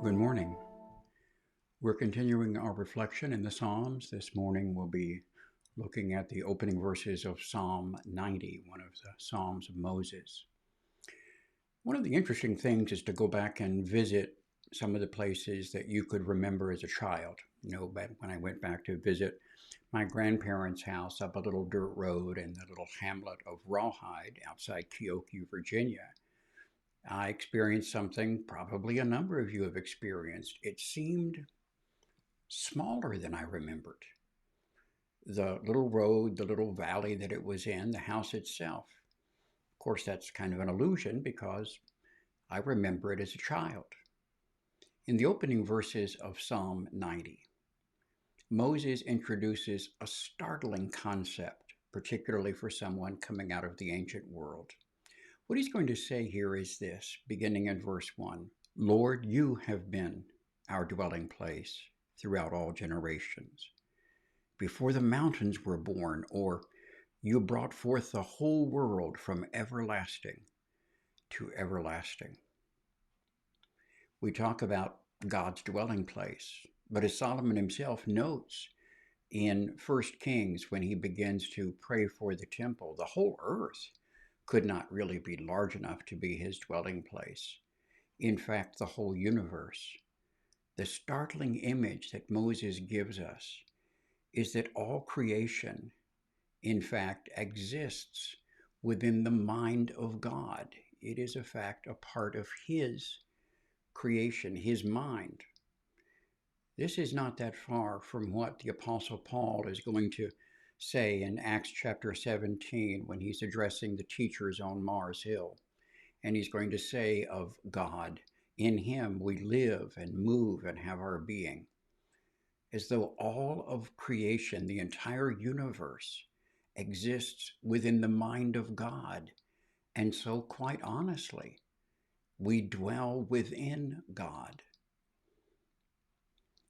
Good morning. We're continuing our reflection in the Psalms. This morning we'll be looking at the opening verses of Psalm 90, one of the Psalms of Moses. One of the interesting things is to go back and visit some of the places that you could remember as a child. Back when I went back to visit my grandparents' house up a little dirt road in the little hamlet of Rawhide outside Keokee, Virginia, I experienced something probably a number of you have experienced. It seemed smaller than I remembered. The little road, the little valley that it was in, the house itself. Of course, that's kind of an illusion because I remember it as a child. In the opening verses of Psalm 90, Moses introduces a startling concept, particularly for someone coming out of the ancient world. What he's going to say here is this, beginning in verse 1: Lord, you have been our dwelling place throughout all generations. Before the mountains were born, or you brought forth the whole world from everlasting to everlasting. We talk about God's dwelling place, but as Solomon himself notes in 1 Kings, when he begins to pray for the temple, the whole earth could not really be large enough to be his dwelling place. In fact, the whole universe. The startling image that Moses gives us is that all creation, in fact, exists within the mind of God. It is, in fact, a part of his creation, his mind. This is not that far from what the Apostle Paul is going to say in Acts chapter 17 when he's addressing the teachers on Mars Hill. And he's going to say of God, in him we live and move and have our being. As though all of creation, the entire universe, exists within the mind of God. And so, quite honestly, we dwell within God.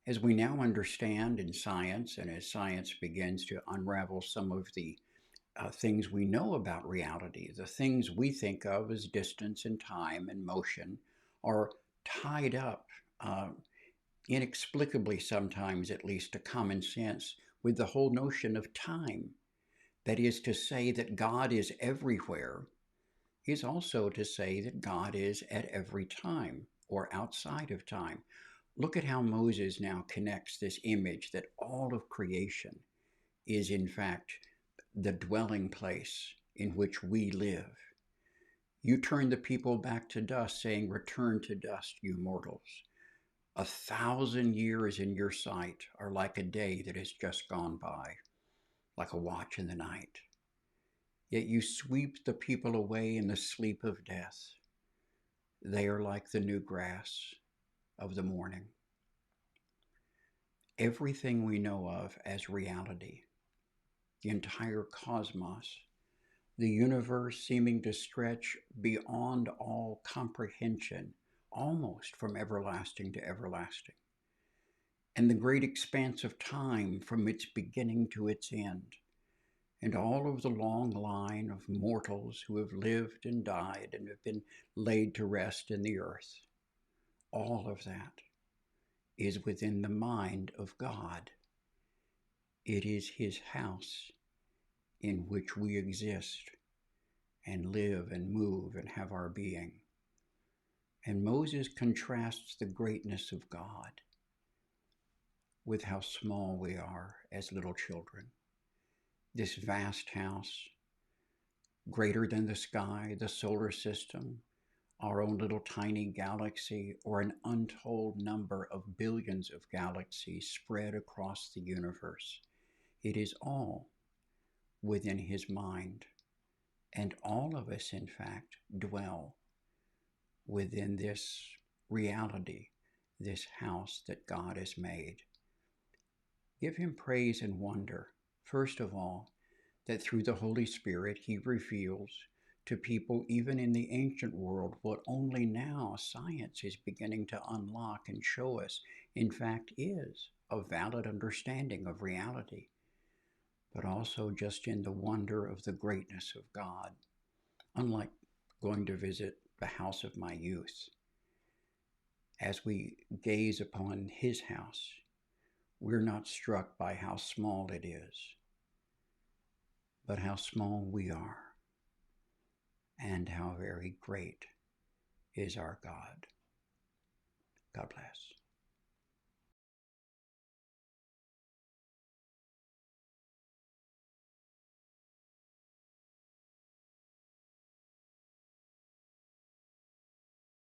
As we now understand in science, and as science begins to unravel some of the things we know about reality, the things we think of as distance and time and motion are tied up inexplicably, sometimes at least to common sense, with the whole notion of time. That is to say that God is everywhere is also to say that God is at every time or outside of time. Look at how Moses now connects this image that all of creation is in fact the dwelling place in which we live. You turn the people back to dust, saying, return to dust, you mortals. 1,000 years in your sight are like a day that has just gone by, like a watch in the night. Yet you sweep the people away in the sleep of death. They are like the new grass of the morning. Everything we know of as reality, the entire cosmos, the universe seeming to stretch beyond all comprehension, almost from everlasting to everlasting, and the great expanse of time from its beginning to its end, and all of the long line of mortals who have lived and died and have been laid to rest in the earth, all of that is within the mind of God. It is his house in which we exist and live and move and have our being. And Moses contrasts the greatness of God with how small we are as little children. This vast house, greater than the sky, the solar system, our own little tiny galaxy, or an untold number of billions of galaxies spread across the universe. It is all within his mind. And all of us, in fact, dwell within this reality, this house that God has made. Give him praise and wonder, first of all, that through the Holy Spirit he reveals to people even in the ancient world what only now science is beginning to unlock and show us, in fact, is a valid understanding of reality, but also just in the wonder of the greatness of God. Unlike going to visit the house of my youth, as we gaze upon his house, we're not struck by how small it is, but how small we are, and how very great is our God. God bless.